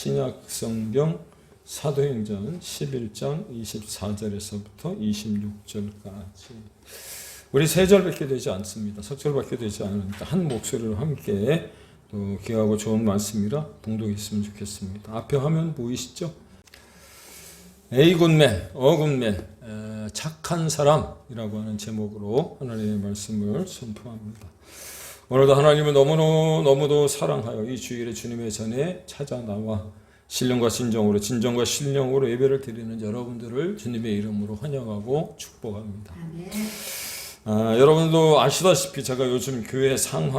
신약 성경 사도행전 11장 24절에서부터 26절까지. 우리 세 절밖에 되지 않습니다. 석 절밖에 되지 않으니까 한 목소리로 함께 또 귀하고 좋은 말씀이라 봉독했으면 좋겠습니다. 앞에 화면 보이시죠? A 굿맨, 굿맨, 착한 사람이라고 하는 제목으로 하나님의 말씀을 선포합니다. 오늘도 하나님을 너무도 사랑하여 이 주일에 주님의 전에 찾아 나와 신령과 진정과 신령으로 예배를 드리는 여러분들을 주님의 이름으로 환영하고 축복합니다. 여러분도 아시다시피 제가 요즘 교회 상황과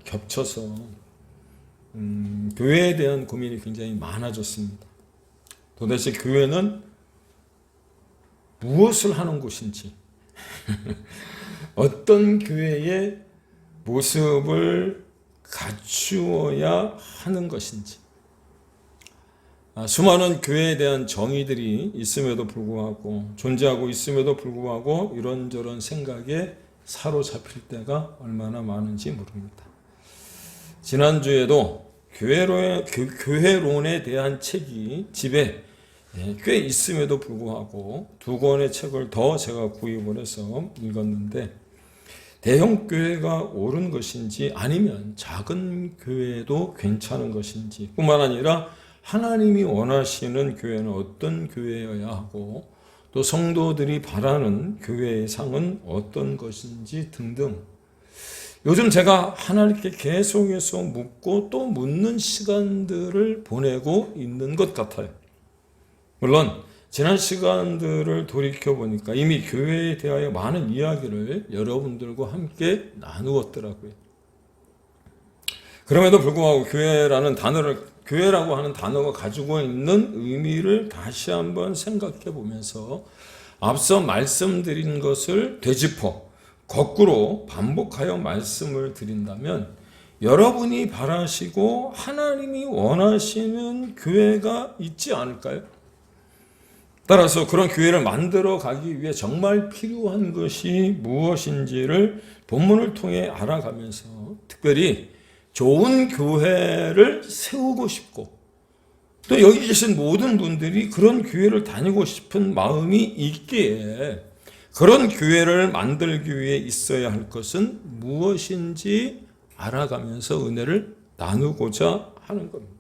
겹쳐서 교회에 대한 고민이 굉장히 많아졌습니다. 도대체 교회는 무엇을 하는 곳인지 어떤 교회의 모습을 갖추어야 하는 것인지, 수많은 교회에 대한 정의들이 있음에도 불구하고, 존재하고 있음에도 불구하고 이런저런 생각에 사로잡힐 때가 얼마나 많은지 모릅니다. 지난주에도 교회론에 대한 책이 집에 꽤 있음에도 불구하고 두 권의 책을 더 제가 구입을 해서 읽었는데, 대형 교회가 옳은 것인지 아니면 작은 교회도 괜찮은 것인지, 뿐만 아니라 하나님이 원하시는 교회는 어떤 교회여야 하고 또 성도들이 바라는 교회의 상은 어떤 것인지 등등, 요즘 제가 하나님께 계속해서 묻고 또 묻는 시간들을 보내고 있는 것 같아요. 물론 지난 시간들을 돌이켜보니까 이미 교회에 대하여 많은 이야기를 여러분들과 함께 나누었더라고요. 그럼에도 불구하고 교회라고 하는 단어가 가지고 있는 의미를 다시 한번 생각해 보면서 앞서 말씀드린 것을 되짚어 거꾸로 반복하여 말씀을 드린다면, 여러분이 바라시고 하나님이 원하시는 교회가 있지 않을까요? 따라서 그런 교회를 만들어 가기 위해 정말 필요한 것이 무엇인지를 본문을 통해 알아가면서 특별히 좋은 교회를 세우고 싶고, 또 여기 계신 모든 분들이 그런 교회를 다니고 싶은 마음이 있기에 그런 교회를 만들기 위해 있어야 할 것은 무엇인지 알아가면서 은혜를 나누고자 하는 겁니다.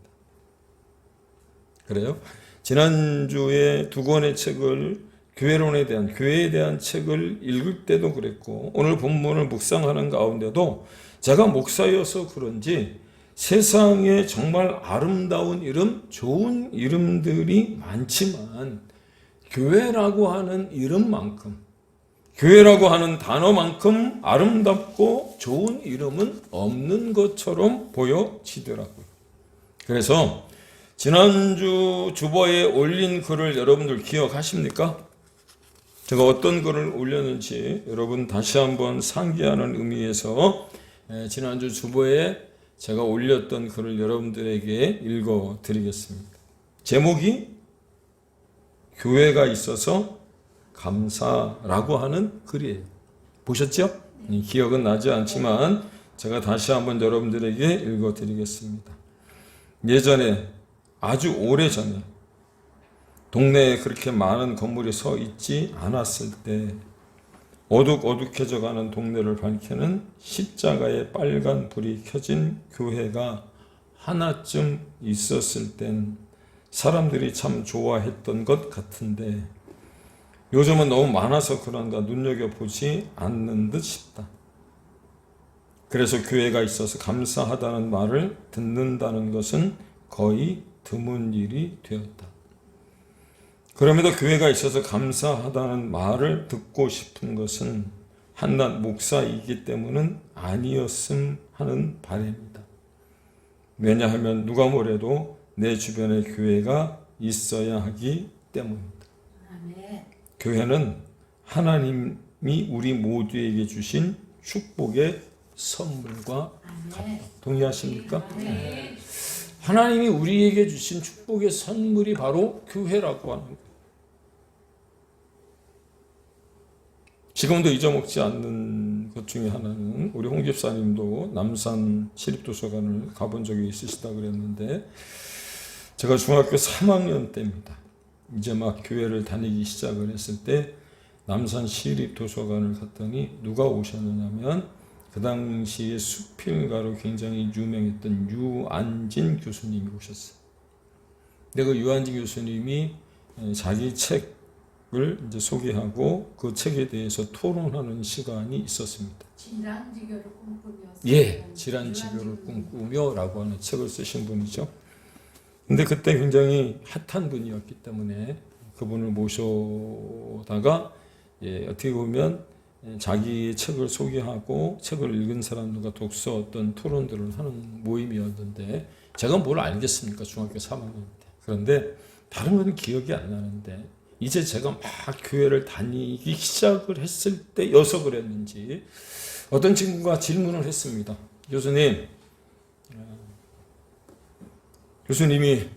그래요? 지난주에 두 권의 책을, 교회에 대한 책을 읽을 때도 그랬고, 오늘 본문을 묵상하는 가운데도 제가 목사여서 그런지 세상에 정말 아름다운 이름, 좋은 이름들이 많지만 교회라고 하는 이름만큼, 교회라고 하는 단어만큼 아름답고 좋은 이름은 없는 것처럼 보여지더라고요. 그래서 지난주 주보에 올린 글을 여러분들 기억하십니까? 제가 어떤 글을 올렸는지 여러분 다시 한번 상기하는 의미에서 지난주 주보에 제가 올렸던 글을 여러분들에게 읽어 드리겠습니다. 제목이 교회가 있어서 감사라고 하는 글이에요. 보셨죠? 기억은 나지 않지만 제가 다시 한번 여러분들에게 읽어 드리겠습니다. 예전에, 아주 오래전에 동네에 그렇게 많은 건물이 서 있지 않았을 때 어둑어둑해져 가는 동네를 밝히는 십자가의 빨간 불이 켜진 교회가 하나쯤 있었을 땐 사람들이 참 좋아했던 것 같은데, 요즘은 너무 많아서 그런가 눈여겨보지 않는 듯 싶다. 그래서 교회가 있어서 감사하다는 말을 듣는다는 것은 거의 드문 일이 되었다. 그럼에도 교회가 있어서 감사하다는 말을 듣고 싶은 것은 한낱 목사이기 때문은 아니었음 하는 바람이다. 왜냐하면 누가 뭐래도 내 주변에 교회가 있어야 하기 때문이다. 아멘. 교회는 하나님이 우리 모두에게 주신 축복의 선물과 같다. 동의하십니까? 네. 하나님이 우리에게 주신 축복의 선물이 바로 교회라고 하는 거예요. 지금도 잊어먹지 않는 것 중에 하나는 우리 홍 집사님도 남산 시립도서관을 가본 적이 있으시다 그랬는데 제가 중학교 3학년 때입니다. 이제 막 교회를 다니기 시작을 했을 때 남산 시립도서관을 갔더니 누가 오셨느냐면 그 당시에 수필가로 굉장히 유명했던 유안진 교수님이 오셨어요. 근데 그 유안진 교수님이 자기 책을 이제 소개하고 그 책에 대해서 토론하는 시간이 있었습니다. 질환지교를 꿈꾸며. 예, 질환지교를 꿈꾸며라고 하는 책을 쓰신 분이죠. 근데 그때 굉장히 핫한 분이었기 때문에 그분을 모셔다가 어떻게 보면 자기 책을 소개하고 책을 읽은 사람들과 독서 어떤 토론들을 하는 모임이었는데 제가 뭘 알겠습니까? 중학교 3학년 때. 그런데 다른 건 기억이 안 나는데 이제 제가 막 교회를 다니기 시작을 했을 때여서 그랬는지 어떤 친구가 질문을 했습니다. 교수님이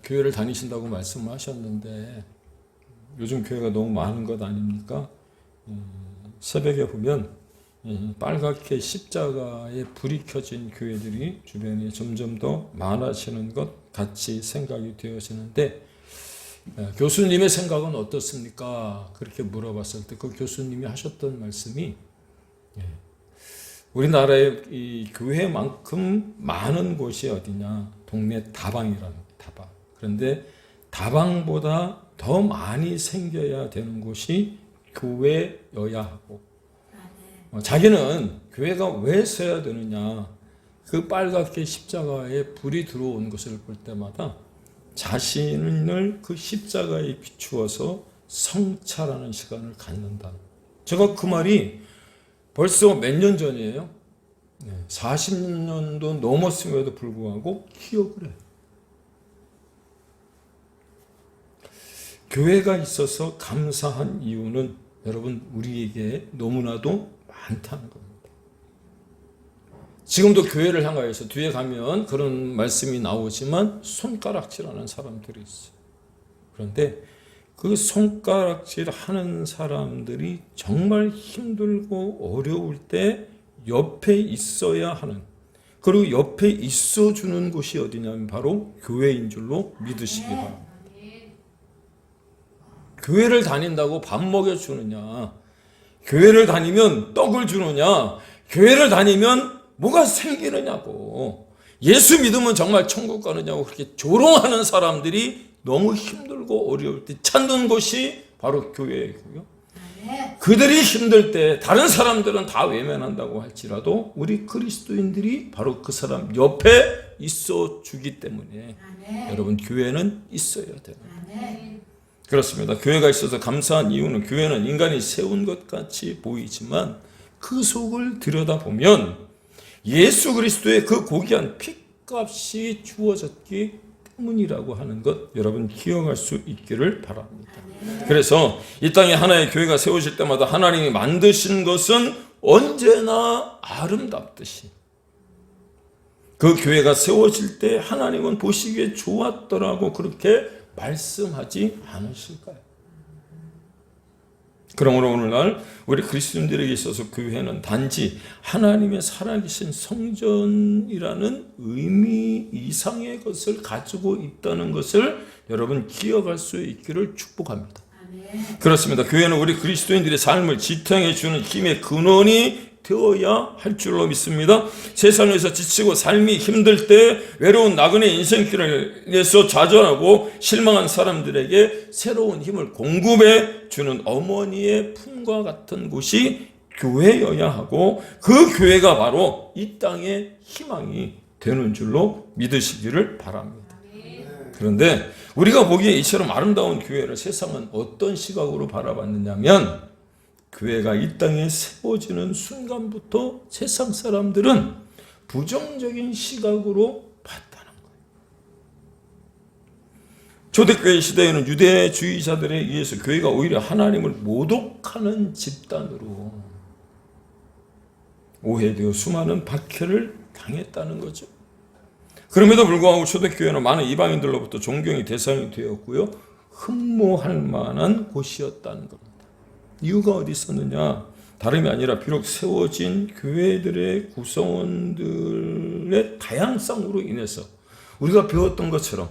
교회를 다니신다고 말씀하셨는데 요즘 교회가 너무 많은 것 아닙니까? 새벽에 보면 빨갛게 십자가에 불이 켜진 교회들이 주변에 점점 더 많아지는 것 같이 생각이 되어지는데 교수님의 생각은 어떻습니까? 그렇게 물어봤을 때 그 교수님이 하셨던 말씀이 우리나라에 이 교회만큼 많은 곳이 어디냐? 동네 다방이라는 다방. 그런데 다방보다 더 많이 생겨야 되는 곳이 교회여야 하고 자기는 교회가 왜 서야 되느냐? 그 빨갛게 십자가에 불이 들어온 것을 볼 때마다 자신을 그 십자가에 비추어서 성찰하는 시간을 갖는다. 제가 그 말이 벌써 몇 년 전이에요. 40년도 넘었음에도 불구하고 기억을 해요. 교회가 있어서 감사한 이유는 여러분 우리에게 너무나도 많다는 겁니다. 지금도 교회를 향하여서 뒤에 가면 그런 말씀이 나오지만 손가락질하는 사람들이 있어요. 그런데 그 손가락질 하는 사람들이 정말 힘들고 어려울 때 옆에 있어야 하는, 그리고 옆에 있어주는 곳이 어디냐면 바로 교회인 줄로 믿으시기 바랍니다. 교회를 다닌다고 밥 먹여주느냐, 교회를 다니면 떡을 주느냐, 교회를 다니면 뭐가 생기느냐고, 예수 믿으면 정말 천국 가느냐고 그렇게 조롱하는 사람들이 너무 힘들고 어려울 때 찾는 곳이 바로 교회이고요. 그들이 힘들 때 다른 사람들은 다 외면한다고 할지라도 우리 그리스도인들이 바로 그 사람 옆에 있어 주기 때문에 여러분 교회는 있어야 돼요. 그렇습니다. 교회가 있어서 감사한 이유는 교회는 인간이 세운 것 같이 보이지만 그 속을 들여다보면 예수 그리스도의 그 고귀한 피값이 주어졌기 때문이라고 하는 것 여러분 기억할 수 있기를 바랍니다. 그래서 이 땅에 하나의 교회가 세워질 때마다 하나님이 만드신 것은 언제나 아름답듯이 그 교회가 세워질 때 하나님은 보시기에 좋았더라고 그렇게 말씀하지 않으실까요? 그러므로 오늘날 우리 그리스도인들에게 있어서 교회는 단지 하나님의 살아계신 성전이라는 의미 이상의 것을 가지고 있다는 것을 여러분 기억할 수 있기를 축복합니다. 그렇습니다. 교회는 우리 그리스도인들의 삶을 지탱해 주는 힘의 근원이 되어야 할 줄로 믿습니다. 세상에서 지치고 삶이 힘들 때 외로운 나그네 인생길에서 좌절하고 실망한 사람들에게 새로운 힘을 공급해 주는 어머니의 품과 같은 곳이 교회여야 하고 그 교회가 바로 이 땅의 희망이 되는 줄로 믿으시기를 바랍니다. 그런데 우리가 보기에 이처럼 아름다운 교회를 세상은 어떤 시각으로 바라봤느냐면 교회가 이 땅에 세워지는 순간부터 세상 사람들은 부정적인 시각으로 봤다는 거예요. 초대교회 시대에는 유대주의자들에 의해서 교회가 오히려 하나님을 모독하는 집단으로 오해되어 수많은 박해를 당했다는 거죠. 그럼에도 불구하고 초대교회는 많은 이방인들로부터 존경의 대상이 되었고요. 흠모할 만한 곳이었다는 겁니다. 이유가 어디 있었느냐? 다름이 아니라 비록 세워진 교회들의 구성원들의 다양성으로 인해서 우리가 배웠던 것처럼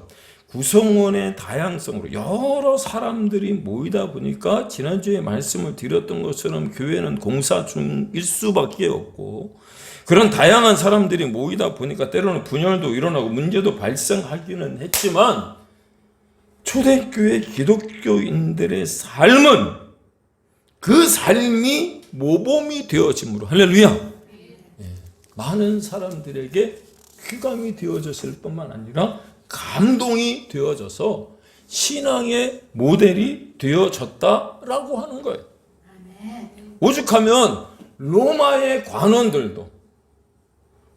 구성원의 다양성으로 여러 사람들이 모이다 보니까 지난주에 말씀을 드렸던 것처럼 교회는 공사 중일 수밖에 없고, 그런 다양한 사람들이 모이다 보니까 때로는 분열도 일어나고 문제도 발생하기는 했지만 초대교회 기독교인들의 삶은 그 삶이 모범이 되어짐으로, 할렐루야, 많은 사람들에게 귀감이 되어졌을 뿐만 아니라 감동이 되어져서 신앙의 모델이 되어졌다라고 하는 거예요. 오죽하면 로마의 관원들도,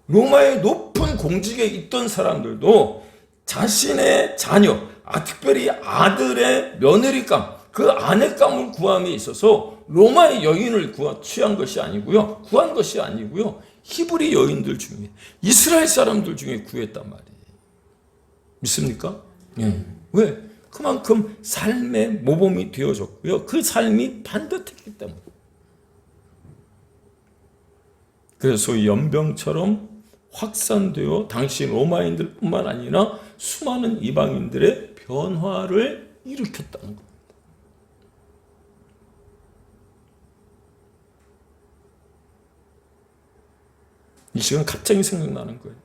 로마의 높은 공직에 있던 사람들도 자신의 자녀, 특별히 아들의 며느리감, 그 아내감을 구함에 있어서 로마의 여인을 취한 것이 아니고요, 구한 것이 아니고요, 히브리 여인들 중에, 이스라엘 사람들 중에 구했단 말이에요. 믿습니까? 왜? 그만큼 삶의 모범이 되어졌고요, 그 삶이 반듯했기 때문에. 그래서 소위 연병처럼 확산되어 당시 로마인들 뿐만 아니라 수많은 이방인들의 변화를 일으켰다는 겁니다. 이 시간 갑자기 생각나는 거예요.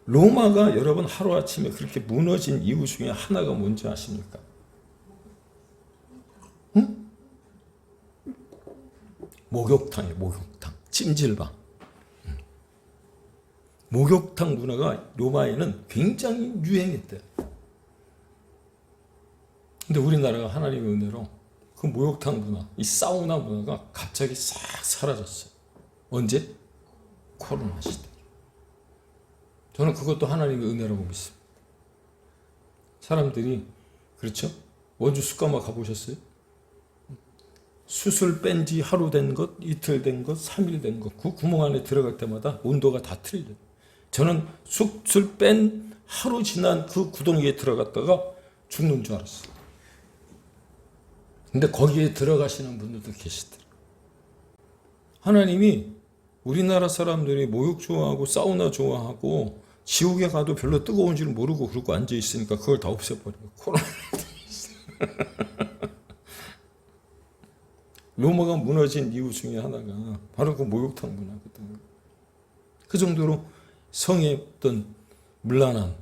로마가 여러분 하루아침에 그렇게 무너진 이유 중에 하나가 뭔지 아십니까? 응? 목욕탕이에요. 목욕탕. 찜질방. 목욕탕 문화가 로마에는 굉장히 유행했대요. 근데 우리나라가 하나님의 은혜로 그 목욕탕 문화, 이 사우나 문화가 갑자기 싹 사라졌어요. 언제? 코로나 시대. 저는 그것도 하나님의 은혜라고 믿습니다. 사람들이, 그렇죠? 원주 숯가마 가보셨어요? 숯을 뺀 지 하루 된 것, 이틀 된 것, 3일 된 것, 그 구멍 안에 들어갈 때마다 온도가 다 틀려요. 저는 숯을 뺀 하루 지난 그 구덩이에 들어갔다가 죽는 줄 알았어요. 근데 거기에 들어가시는 분들도 계시더라고요. 하나님이 우리나라 사람들이 목욕 좋아하고 사우나 좋아하고 지옥에 가도 별로 뜨거운 줄 모르고 그러고 앉아있으니까 그걸 다 없애버려요. 코로나. 로마가 무너진 이유 중에 하나가 바로 그 목욕탕 문화거든요. 그 정도로 성의 어떤 문란함,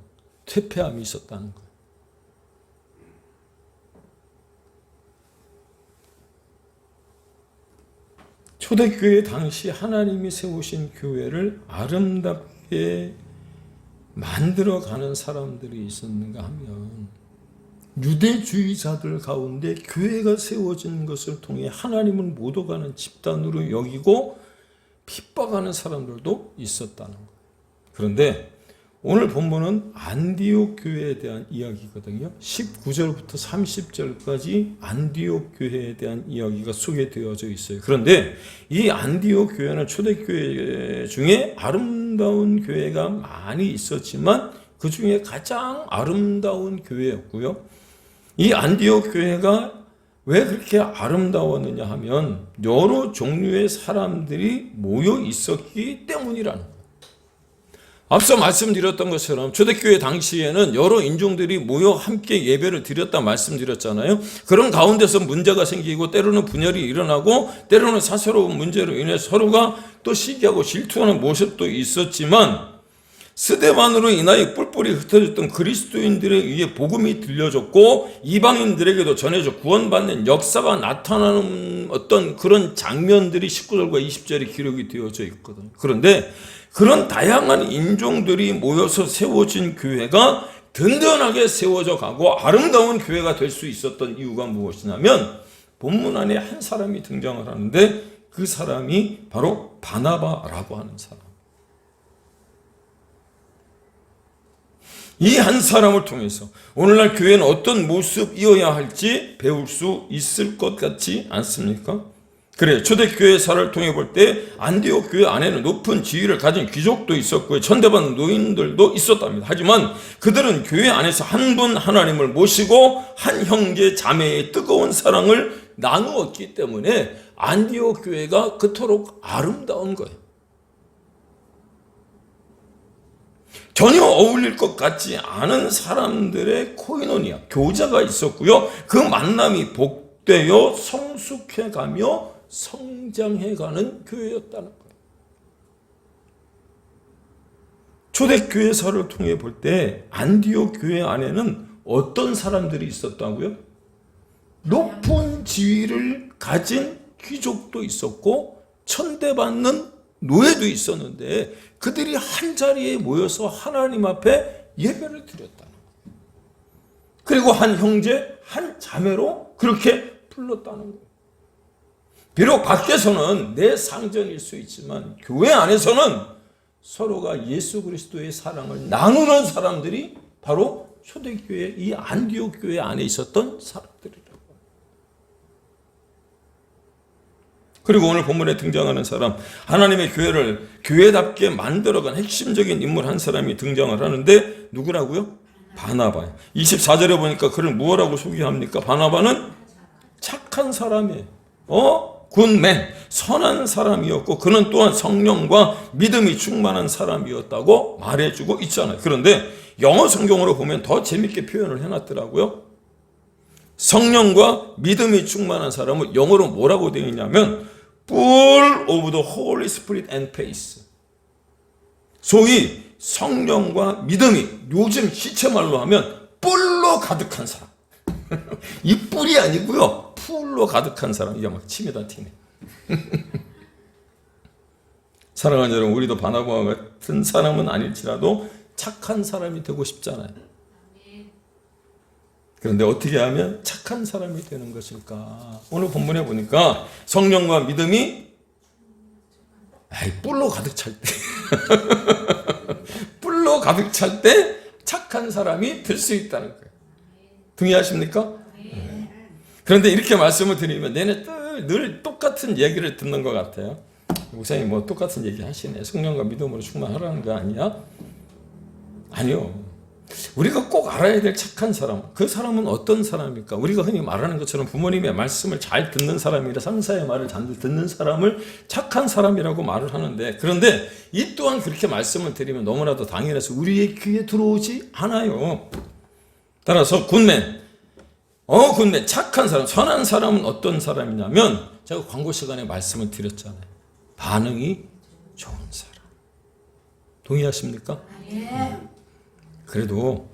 퇴폐함이 있었다는 거예요. 초대교회 당시 하나님이 세우신 교회를 아름답게 만들어가는 사람들이 있었는가 하면, 유대주의자들 가운데 교회가 세워진 것을 통해 하나님을 못 오가는 집단으로 여기고 핍박하는 사람들도 있었다는 거예요. 그런데 오늘 본문은 안디옥 교회에 대한 이야기거든요. 19절부터 30절까지 안디옥 교회에 대한 이야기가 소개되어져 있어요. 그런데 이 안디옥 교회는 초대교회 중에 아름다운 교회가 많이 있었지만 그 중에 가장 아름다운 교회였고요. 이 안디옥 교회가 왜 그렇게 아름다웠느냐 하면 여러 종류의 사람들이 모여 있었기 때문이라는 거예요. 앞서 말씀드렸던 것처럼 초대교회 당시에는 여러 인종들이 모여 함께 예배를 드렸다 말씀드렸잖아요. 그런 가운데서 문제가 생기고 때로는 분열이 일어나고 때로는 사소로운 문제로 인해 서로가 또 시기하고 질투하는 모습도 있었지만, 스데반으로 인하여 뿔뿔이 흩어졌던 그리스도인들에 의해 복음이 들려졌고 이방인들에게도 전해져 구원받는 역사가 나타나는 어떤 그런 장면들이 19절과 20절에 기록이 되어져 있거든요. 그런데 그런 다양한 인종들이 모여서 세워진 교회가 든든하게 세워져 가고 아름다운 교회가 될 수 있었던 이유가 무엇이냐면, 본문 안에 한 사람이 등장을 하는데 그 사람이 바로 바나바라고 하는 사람. 이 한 사람을 통해서 오늘날 교회는 어떤 모습이어야 할지 배울 수 있을 것 같지 않습니까? 그래, 초대교회사를 통해 볼 때 안디옥 교회 안에는 높은 지위를 가진 귀족도 있었고요, 천대받는 노인들도 있었답니다. 하지만 그들은 교회 안에서 한 분 하나님을 모시고 한 형제 자매의 뜨거운 사랑을 나누었기 때문에 안디옥 교회가 그토록 아름다운 거예요. 전혀 어울릴 것 같지 않은 사람들의 코이노니아, 교제가 있었고요. 그 만남이 복되어 성숙해가며 성장해가는 교회였다는 거예요. 초대교회사를 통해 볼 때 안디옥 교회 안에는 어떤 사람들이 있었다고요? 높은 지위를 가진 귀족도 있었고 천대받는 노예도 있었는데 그들이 한자리에 모여서 하나님 앞에 예배를 드렸다는 거예요. 그리고 한 형제, 한 자매로 그렇게 불렀다는 거예요. 비록 밖에서는 내 상전일 수 있지만 교회 안에서는 서로가 예수 그리스도의 사랑을 나누는 사람들이 바로 초대교회 이 안디옥 교회 안에 있었던 사람들이라고. 그리고 오늘 본문에 등장하는 사람, 하나님의 교회를 교회답게 만들어간 핵심적인 인물 한 사람이 등장을 하는데 누구라고요? 바나바예요. 24절에 보니까 그를 무엇라고 소개합니까? 바나바는 착한 사람이에요. 굿맨, 선한 사람이었고 그는 또한 성령과 믿음이 충만한 사람이었다고 말해주고 있잖아요. 그런데 영어 성경으로 보면 더 재밌게 표현을 해놨더라고요. 성령과 믿음이 충만한 사람을 영어로 뭐라고 되어 있냐면 full of the Holy Spirit and faith. 소위 성령과 믿음이 요즘 시체말로 하면 뿔로 가득한 사람. 이 뿔이 아니고요. 풀로 가득한 사람. 이게 막 침에다 튀네. 사랑하는 여러분, 우리도 바나바와 같은 사람은 아닐지라도 착한 사람이 되고 싶잖아요. 그런데 어떻게 하면 착한 사람이 되는 것일까? 오늘 본문에 보니까 성령과 믿음이 뿔로 가득 찰 때 뿔로 가득 찰 때 착한 사람이 될 수 있다는 거예요. 동의하십니까? 그런데 이렇게 말씀을 드리면 내내 늘 똑같은 얘기를 듣는 것 같아요. 목사님 뭐 똑같은 얘기 하시네. 성령과 믿음으로 충만하라는 거 아니야? 아니요. 우리가 꼭 알아야 될 착한 사람, 그 사람은 어떤 사람입니까? 우리가 흔히 말하는 것처럼 부모님의 말씀을 잘 듣는 사람이라 상사의 말을 잘 듣는 사람을 착한 사람이라고 말을 하는데, 그런데 이 또한 그렇게 말씀을 드리면 너무나도 당연해서 우리의 귀에 들어오지 않아요. 따라서 굿맨, 굿맨, 착한 사람, 선한 사람은 어떤 사람이냐면 제가 광고 시간에 말씀을 드렸잖아요. 반응이 좋은 사람. 동의하십니까? 그래도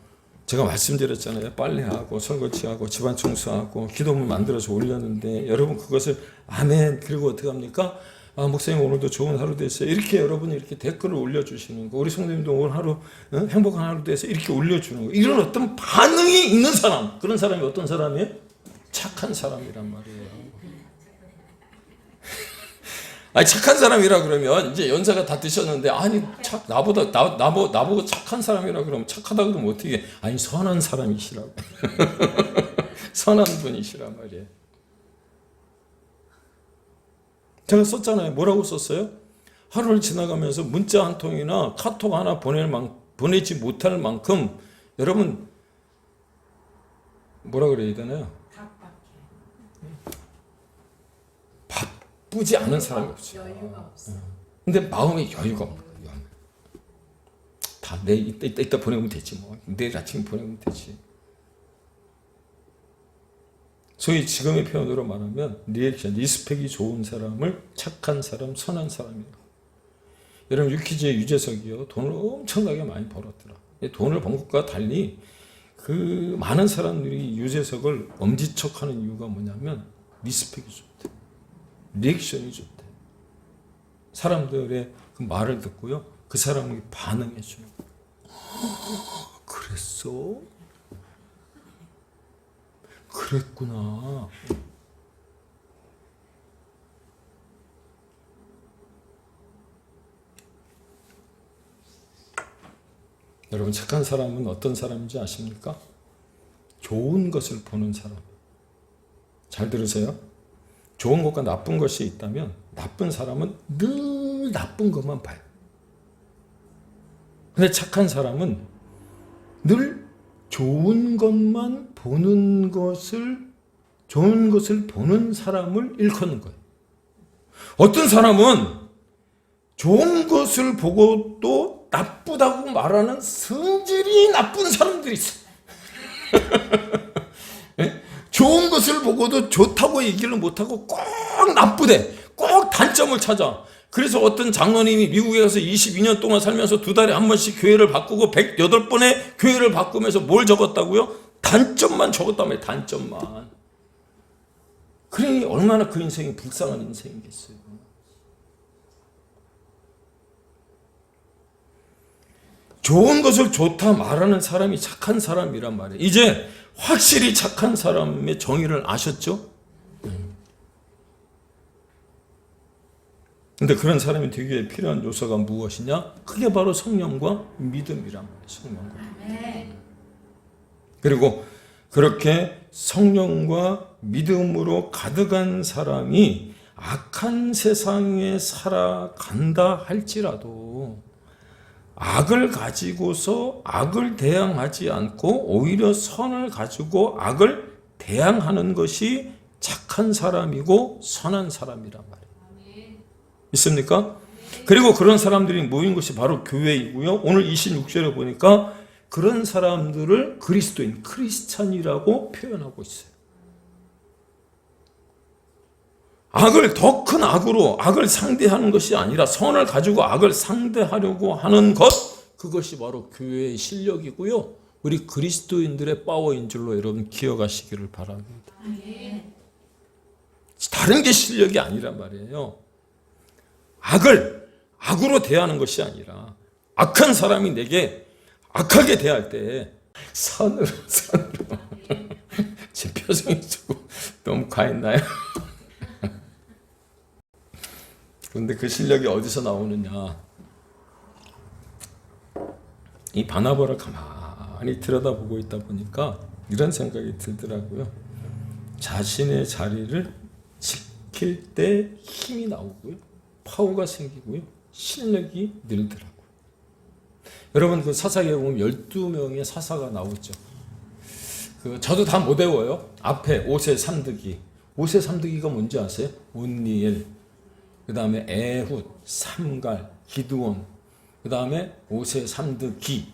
제가 말씀드렸잖아요. 빨래하고 설거지하고 집안 청소하고 기도문 만들어서 올렸는데 여러분 그것을 아멘 그리고 어떻게 합니까? 목사님 오늘도 좋은 하루 됐어요. 이렇게 여러분이 이렇게 댓글을 올려주시는 거, 우리 성도님도 오늘 하루 행복한 하루 됐어요. 이렇게 올려주는 거, 이런 어떤 반응이 있는 사람, 그런 사람이 어떤 사람이에요? 착한 사람이란 말이에요. 아니 착한 사람이라 그러면 이제 연세가 다 드셨는데 아니 나보고 착한 사람이라 그러면 착하다 그러면 어떻게? 아니 선한 사람이시라고. 선한 분이시란 말이에요. 제가 썼잖아요. 뭐라고 썼어요? 하루를 지나가면서 문자 한 통이나 카톡 하나 보내지 못할 만큼 여러분 뭐라 그래야 되나요? 바쁘지 않은 사람이 없어요. 여유가 없어. 근데 마음에 여유가 없는 거예요. 다 내일 이따 보내면 되지 뭐. 내일 아침에 보내면 되지. 소위 지금의 표현으로 말하면 리액션, 리스펙이 좋은 사람을 착한 사람, 선한 사람이에요. 여러분 유퀴즈의 유재석이요. 돈을 엄청나게 많이 벌었더라. 돈을 번 것과 달리 그 많은 사람들이 유재석을 엄지척하는 이유가 뭐냐면 리스펙이 좋대. 리액션이 좋대. 사람들의 그 말을 듣고요. 그 사람이 반응해줘요. 그랬어? 그랬구나. 여러분 착한 사람은 어떤 사람인지 아십니까? 좋은 것을 보는 사람. 잘 들으세요. 좋은 것과 나쁜 것이 있다면 나쁜 사람은 늘 나쁜 것만 봐요. 근데 착한 사람은 늘 좋은 것만 보는 것을 좋은 것을 보는 사람을 일컫는 거예요. 어떤 사람은 좋은 것을 보고 또 나쁘다고 말하는 성질이 나쁜 사람들이 있어요. 좋은 것을 보고도 좋다고 얘기를 못하고 꼭 나쁘대. 꼭 단점을 찾아. 그래서 어떤 장로님이 미국에 가서 22년 동안 살면서 2달에 한 번씩 교회를 바꾸고 108번의 교회를 바꾸면서 뭘 적었다고요? 단점만 적었단 말이에요. 단점만. 그러니 얼마나 그 인생이 불쌍한 인생이겠어요. 좋은 것을 좋다 말하는 사람이 착한 사람이란 말이에요. 이제 확실히 착한 사람의 정의를 아셨죠? 근데 그런 사람이 되기 위해 필요한 요소가 무엇이냐? 그게 바로 성령과 믿음이란 말이에요. 성령과 믿음. 그리고 그렇게 성령과 믿음으로 가득한 사람이 악한 세상에 살아간다 할지라도 악을 가지고서 악을 대항하지 않고 오히려 선을 가지고 악을 대항하는 것이 착한 사람이고 선한 사람이란 말이에요. 있습니까? 그리고 그런 사람들이 모인 것이 바로 교회이고요. 오늘 26절에 보니까 그런 사람들을 그리스도인, 크리스찬이라고 표현하고 있어요. 악을 더 큰 악으로 악을 상대하는 것이 아니라 선을 가지고 악을 상대하려고 하는 것, 그것이 바로 교회의 실력이고요. 우리 그리스도인들의 파워인 줄로 여러분 기억하시기를 바랍니다. 다른 게 실력이 아니란 말이에요. 악을 악으로 대하는 것이 아니라 악한 사람이 내게 악하게 대할 때 선으로 제 표정이 조금 너무 과했나요? 그런데 그 실력이 어디서 나오느냐? 이 바나바를 가만히 들여다보고 있다 보니까 이런 생각이 들더라고요. 자신의 자리를 지킬 때 힘이 나오고요. 파워가 생기고요. 실력이 늘더라고요. 여러분 그 사사기에 보면 12명의 사사가 나오죠. 저도 다 못 외워요. 앞에 5세 삼드기. 5세 삼드기가 뭔지 아세요? 온니엘, 그 다음에 에훗, 삼갈, 기드온, 그 다음에 5세 삼드기,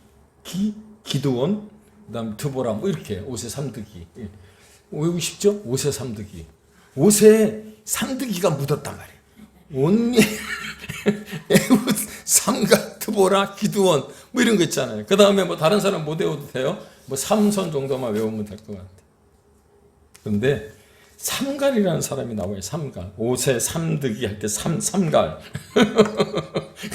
기드온, 그 다음에 드보라, 뭐 이렇게 5세 삼드기. 외우고 싶죠? 5세 삼드기. 5세 삼드기가 묻었단 말이에요. 온니, 에훗, 삼갈, 드보라, 기드온, 뭐 이런 거 있잖아요. 그 다음에 뭐 다른 사람 못 외워도 돼요. 뭐 삼선 정도만 외우면 될 것 같아요. 그런데 삼갈이라는 사람이 나와요. 삼갈. 5세 삼드기 할 때 삼갈.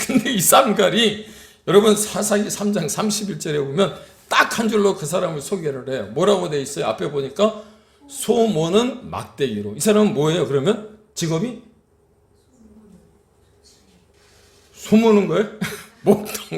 근데 이 삼갈이 여러분 사사기 3장 31절에 보면 딱 한 줄로 그 사람을 소개를 해요. 뭐라고 돼 있어요? 앞에 보니까 소모는 막대기로. 이 사람은 뭐예요? 그러면 직업이 소모는 거예요?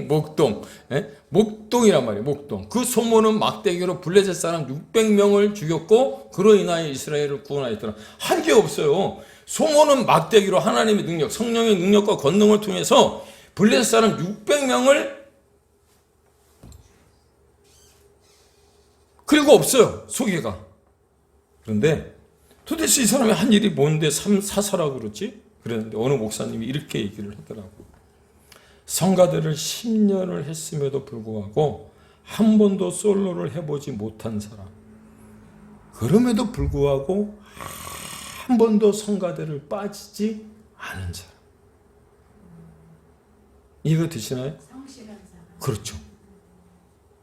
목동. 예? 목동이란 말이에요. 목동. 그 소모는 막대기로 블레셋 사람 600명을 죽였고 그로 인하여 이스라엘을 구원하였더라. 한 게 없어요. 소모는 막대기로 하나님의 능력, 성령의 능력과 권능을 통해서 블레셋 사람 600명을 그리고 없어요. 소개가. 그런데 도대체 이 사람이 한 일이 뭔데 사사라고 그러지? 그랬는데 어느 목사님이 이렇게 얘기를 하더라고요. 성가대를 10년을 했음에도 불구하고 한 번도 솔로를 해보지 못한 사람, 그럼에도 불구하고 한 번도 성가대를 빠지지 않은 사람. 이해가 되시나요? 성실한 사람. 그렇죠.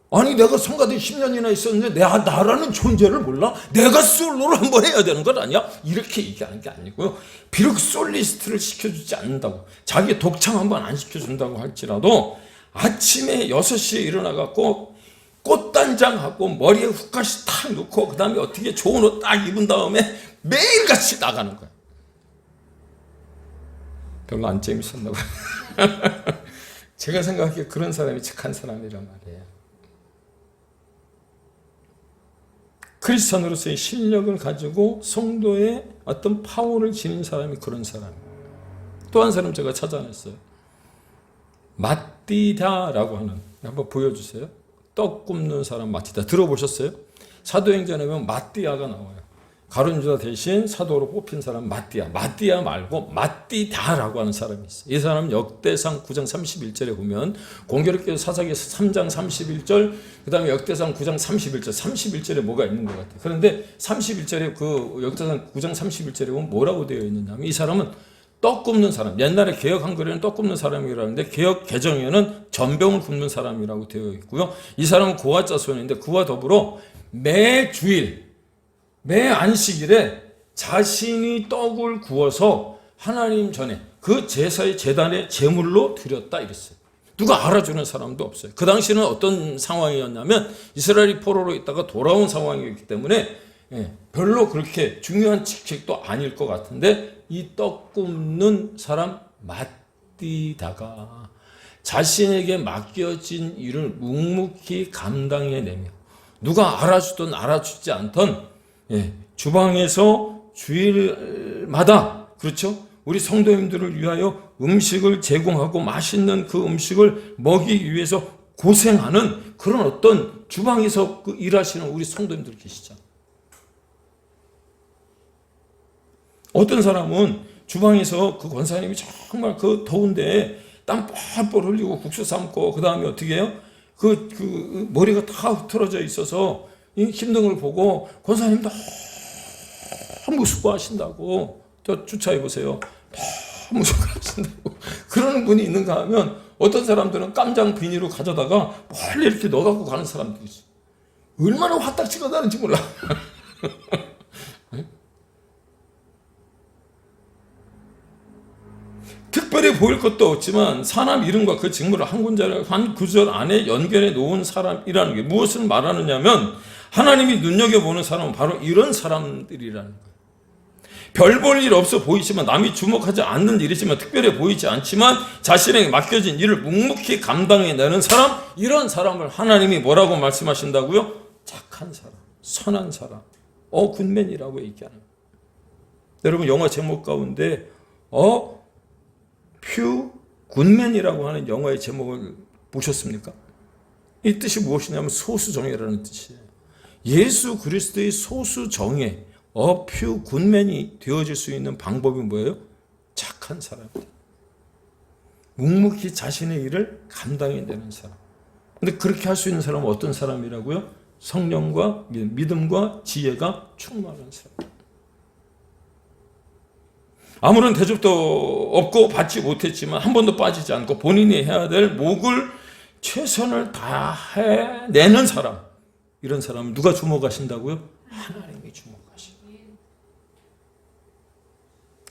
아니 내가 성가대 10년이나 있었는데 나라는 존재를 몰라? 내가 솔로를 한번 해야 되는 것 아니야? 이렇게 얘기하는 게 아니고요. 비록 솔리스트를 시켜주지 않는다고, 자기 독창 한번 안 시켜준다고 할지라도 아침에 6시에 일어나갖고 꽃단장하고 머리에 훅가시 탁 놓고 그 다음에 어떻게 좋은 옷 딱 입은 다음에 매일같이 나가는 거야. 별로 안 재밌었나 봐요. 제가 생각하기에 그런 사람이 착한 사람이란 말이에요. 크리스천으로서의 실력을 가지고 성도의 어떤 파워를 지닌 사람이 그런 사람이에요. 또 한 사람 제가 찾아냈어요. 마띠다라고 하는, 한번 보여주세요. 떡 굽는 사람 마띠다. 들어보셨어요? 사도행전에 보면 마띠아가 나와요. 가룟 유다 대신 사도로 뽑힌 사람 마띠아 말고 마띠다라고 하는 사람이 있어요. 이 사람은 역대상 9장 31절에 보면 공교롭게도 사사기에서 3장 31절, 그 다음에 역대상 9장 31절, 31절에 뭐가 있는 것 같아요. 그런데 31절에 그 역대상 9장 31절에 보면 뭐라고 되어 있느냐면 이 사람은 떡 굽는 사람, 옛날에 개역 한글에는 떡 굽는 사람이라는데 개역 개정에는 전병을 굽는 사람이라고 되어 있고요. 이 사람은 고아 자손인데 그와 더불어 매 주일 매 안식일에 자신이 떡을 구워서 하나님 전에 그 제사의 제단에 제물로 드렸다 이랬어요. 누가 알아주는 사람도 없어요. 그 당시는 어떤 상황이었냐면 이스라엘이 포로로 있다가 돌아온 상황이었기 때문에 별로 그렇게 중요한 직책도 아닐 것 같은데 이 떡 굽는 사람 마띠다가 자신에게 맡겨진 일을 묵묵히 감당해내며 누가 알아주든 알아주지 않던 주방에서 주일마다 그렇죠? 우리 성도님들을 위하여 음식을 제공하고 맛있는 그 음식을 먹이기 위해서 고생하는 그런 어떤 주방에서 그 일하시는 우리 성도님들 계시잖아요. 어떤 사람은 주방에서 그 권사님이 정말 그 더운데 땀 뻘뻘 흘리고 국수 삶고 그 다음에 어떻게 해요? 그 머리가 다 흐트러져 있어서 힘든 걸 보고 권사님 너무 수고하신다고 저 주차해 보세요. 너무 수고하신다고 그러는 분이 있는가 하면 어떤 사람들은 깜장 비닐로 가져다가 멀리 이렇게 넣어갖고 가는 사람들이 있어요. 얼마나 화딱지가 나는지 몰라. 특별히 보일 것도 없지만 사람 이름과 그 직무를 한 구절 안에 연결해 놓은 사람이라는 게 무엇을 말하느냐면 하나님이 눈여겨보는 사람은 바로 이런 사람들이라는 거예요. 별 볼 일 없어 보이지만 남이 주목하지 않는 일이지만 특별해 보이지 않지만 자신에게 맡겨진 일을 묵묵히 감당해내는 사람, 이런 사람을 하나님이 뭐라고 말씀하신다고요? 착한 사람, 선한 사람, 굿맨이라고 얘기하는 거예요. 여러분 영화 제목 가운데 퓨 굿맨이라고 하는 영화의 제목을 보셨습니까? 이 뜻이 무엇이냐면 소수정예라는 뜻이에요. 예수 그리스도의 소수정예, 퓨 굿맨이 되어질 수 있는 방법이 뭐예요? 착한 사람들. 묵묵히 자신의 일을 감당해내는 사람. 근데 그렇게 할 수 있는 사람은 어떤 사람이라고요? 성령과 믿음과 지혜가 충만한 사람. 아무런 대접도 없고 받지 못했지만 한 번도 빠지지 않고 본인이 해야 될 몫을 최선을 다해내는 사람. 이런 사람을 누가 주목하신다고요? 하나님이 주목하십니다.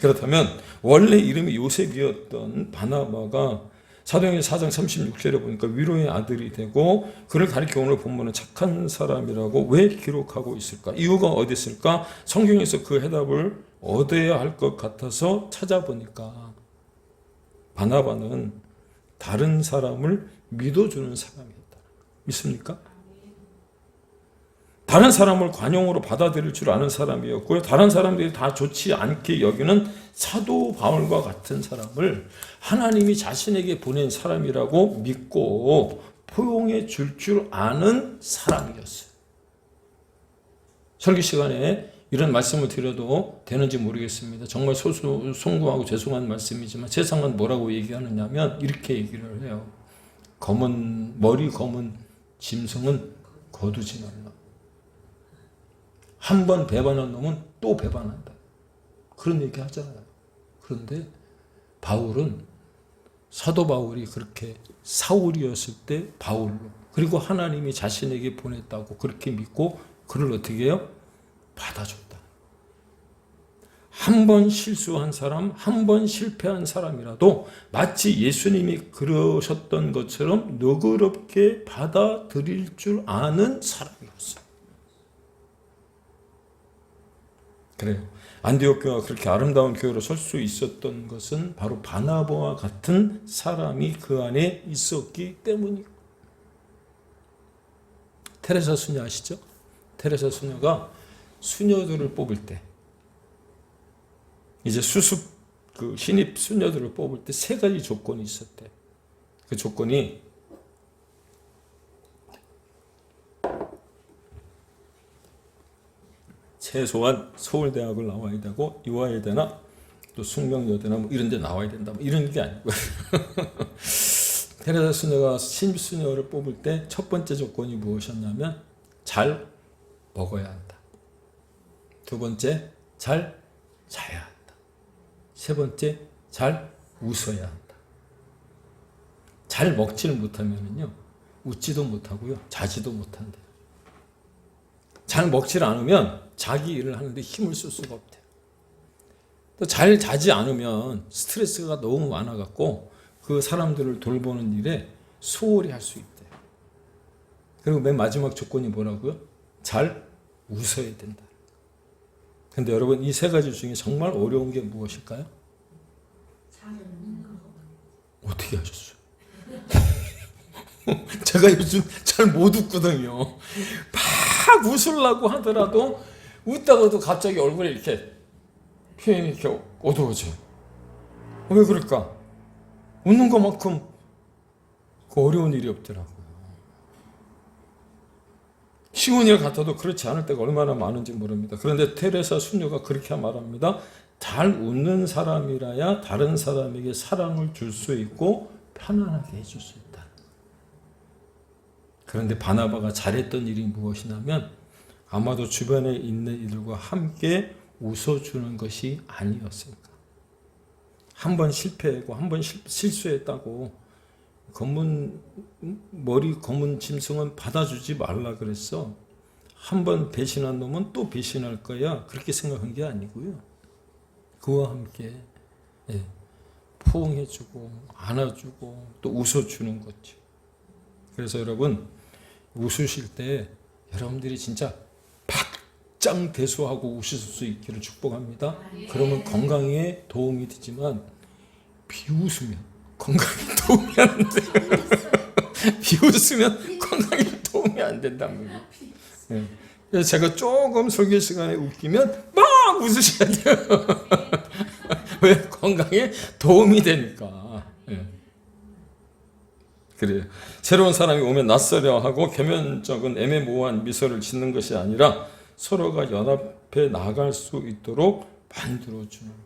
그렇다면 원래 이름이 요셉이었던 바나바가 사도행전 4장 36절에 보니까 위로의 아들이 되고 그를 가리켜 오늘 본문은 착한 사람이라고 왜 기록하고 있을까? 이유가 어디 있을까? 성경에서 그 해답을 얻어야 할 것 같아서 찾아보니까 바나바는 다른 사람을 믿어주는 사람이었다. 믿습니까? 다른 사람을 관용으로 받아들일 줄 아는 사람이었고요. 다른 사람들이 다 좋지 않게 여기는 사도 바울과 같은 사람을 하나님이 자신에게 보낸 사람이라고 믿고 포용해 줄 아는 사람이었어요. 설교 시간에 이런 말씀을 드려도 되는지 모르겠습니다. 정말 송구하고 죄송한 말씀이지만 세상은 뭐라고 얘기하느냐면 이렇게 얘기를 해요. 머리 검은 짐승은 거두지 말라. 한 번 배반한 놈은 또 배반한다. 그런 얘기 하잖아요. 그런데 사도 바울이 그렇게 사울이었을 때 바울로, 그리고 하나님이 자신에게 보냈다고 그렇게 믿고 그를 어떻게 해요? 받아줬다. 한 번 실수한 사람, 한 번 실패한 사람이라도 마치 예수님이 그러셨던 것처럼 너그럽게 받아들일 줄 아는 사람이었어요. 그래요. 안디옥 교회가 그렇게 아름다운 교회로 설 수 있었던 것은 바로 바나바와 같은 사람이 그 안에 있었기 때문이고. 테레사 수녀 아시죠? 테레사 수녀가 수녀들을 뽑을 때, 이제 신입 수녀들을 뽑을 때 세 가지 조건이 있었대. 그 조건이 최소한 서울대학을 나와야 되고 이화여대나 또 숙명여대나 뭐 이런 데 나와야 된다. 뭐 이런 게 아니고요. 테레사 수녀가 신수녀를 뽑을 때 첫 번째 조건이 무엇이었냐면 잘 먹어야 한다. 두 번째, 잘 자야 한다. 세 번째, 잘 웃어야 한다. 잘 먹지를 못하면요, 웃지도 못하고요, 자지도 못한대요. 잘 먹지를 않으면 자기 일을 하는데 힘을 쓸 수가 없대요. 또 잘 자지 않으면 스트레스가 너무 많아갖고 그 사람들을 돌보는 일에 소홀히 할 수 있대요. 그리고 맨 마지막 조건이 뭐라고요? 잘 웃어야 된다. 근데 여러분, 이 세 가지 중에 정말 어려운 게 무엇일까요? 잘 웃는 거. 어떻게 하셨어요? 제가 요즘 잘 못 웃거든요. 막 웃으려고 하더라도 웃다가도 갑자기 얼굴에 이렇게 표현이 이렇게 어두워져요. 왜 그럴까? 웃는 것만큼 어려운 일이 없더라고요. 쉬운 일 같아도 그렇지 않을 때가 얼마나 많은지 모릅니다. 그런데 테레사 수녀가 그렇게 말합니다. 잘 웃는 사람이라야 다른 사람에게 사랑을 줄 수 있고 편안하게 해줄 수 있다. 그런데 바나바가 잘했던 일이 무엇이냐면 아마도 주변에 있는 이들과 함께 웃어주는 것이 아니었을까. 한 번 실패하고 한 번 실수했다고 검은 짐승은 받아주지 말라 그랬어. 한 번 배신한 놈은 또 배신할 거야. 그렇게 생각한 게 아니고요. 그와 함께 포옹해주고 안아주고 또 웃어주는 거죠. 그래서 여러분, 웃으실 때 여러분들이 진짜 박장대소하고 웃을 수 있기를 축복합니다. 그러면 건강에 도움이 되지만 비웃으면 건강에 도움이 안 돼. 비웃으면 건강에 도움이 안 된답니다. 그래서 제가 조금 설교 시간에 웃기면 막 웃으셔야 돼요. 왜? 건강에 도움이 되니까. 그래요. 새로운 사람이 오면 낯설어 하고 겸연쩍은 애매모호한 미소를 짓는 것이 아니라 서로가 연합해 나갈 수 있도록 만들어주는 것.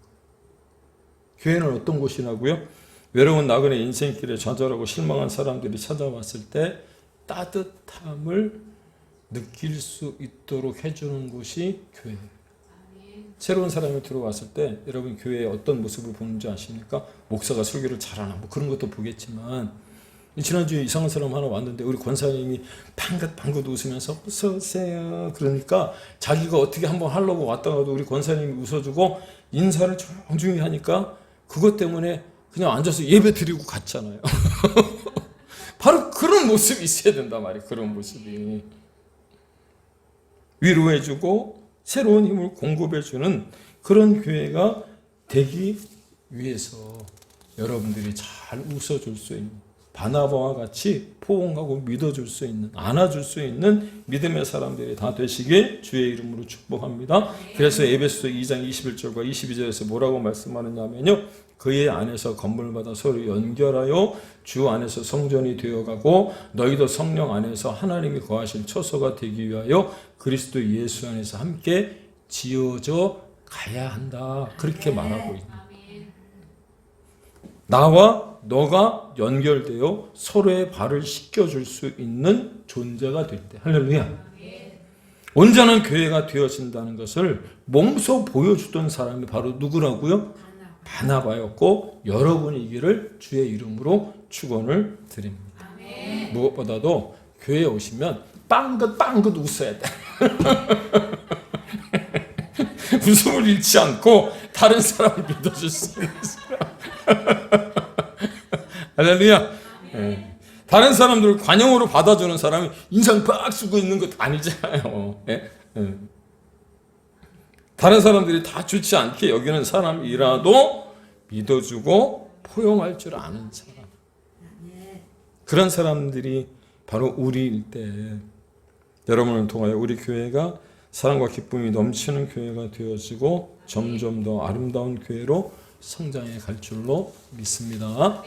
교회는 어떤 곳이라고요? 외로운 나그네 인생길에 좌절하고 실망한 사람들이 찾아왔을 때 따뜻함을 느낄 수 있도록 해주는 곳이 교회예요. 새로운 사람이 들어왔을 때 여러분 교회에 어떤 모습을 보는지 아십니까? 목사가 설교를 잘하나 뭐 그런 것도 보겠지만, 지난주에 이상한 사람 하나 왔는데 우리 권사님이 방긋방긋 웃으면서 어서 오세요 그러니까 자기가 어떻게 한번 하려고 왔다가도 우리 권사님이 웃어주고 인사를 정중히 하니까 그것 때문에 그냥 앉아서 예배 드리고 갔잖아요. 바로 그런 모습이 있어야 된단 말이에요. 그런 모습이 위로해주고 새로운 힘을 공급해주는 그런 교회가 되기 위해서 여러분들이 잘 웃어줄 수 있는, 바나바와 같이 포옹하고 믿어줄 수 있는, 안아줄 수 있는 믿음의 사람들이 다 되시길 주의 이름으로 축복합니다. 그래서 에베소서 2장 21절과 22절에서 뭐라고 말씀하느냐면요, 그의 안에서 건물마다 서로 연결하여 주 안에서 성전이 되어가고 너희도 성령 안에서 하나님이 거하실 처소가 되기 위하여 그리스도 예수 안에서 함께 지어져 가야 한다. 그렇게 말하고 있다. 나와 너가 연결되어 서로의 발을 씻겨줄 수 있는 존재가 될 때, 할렐루야. 온전한 교회가 되어진다는 것을 몸소 보여주던 사람이 바로 누구라고요? 바나바였고 여러분이기를 주의 이름으로 축원을 드립니다. 무엇보다도 교회에 오시면 빵긋빵긋 웃어야 돼. 웃음을 잃지 않고 다른 사람을 믿어줄 수 있는 사람. 할렐루야. 다른 사람들을 관용으로 받아주는 사람이 인상 빡 쓰고 있는 것도 아니잖아요. 다른 사람들이 다 좋지 않게 여기는 사람이라도 믿어주고 포용할 줄 아는 사람. 그런 사람들이 바로 우리일 때 여러분을 통하여 우리 교회가 사랑과 기쁨이 넘치는 교회가 되어지고 점점 더 아름다운 교회로 성장해 갈 줄로 믿습니다.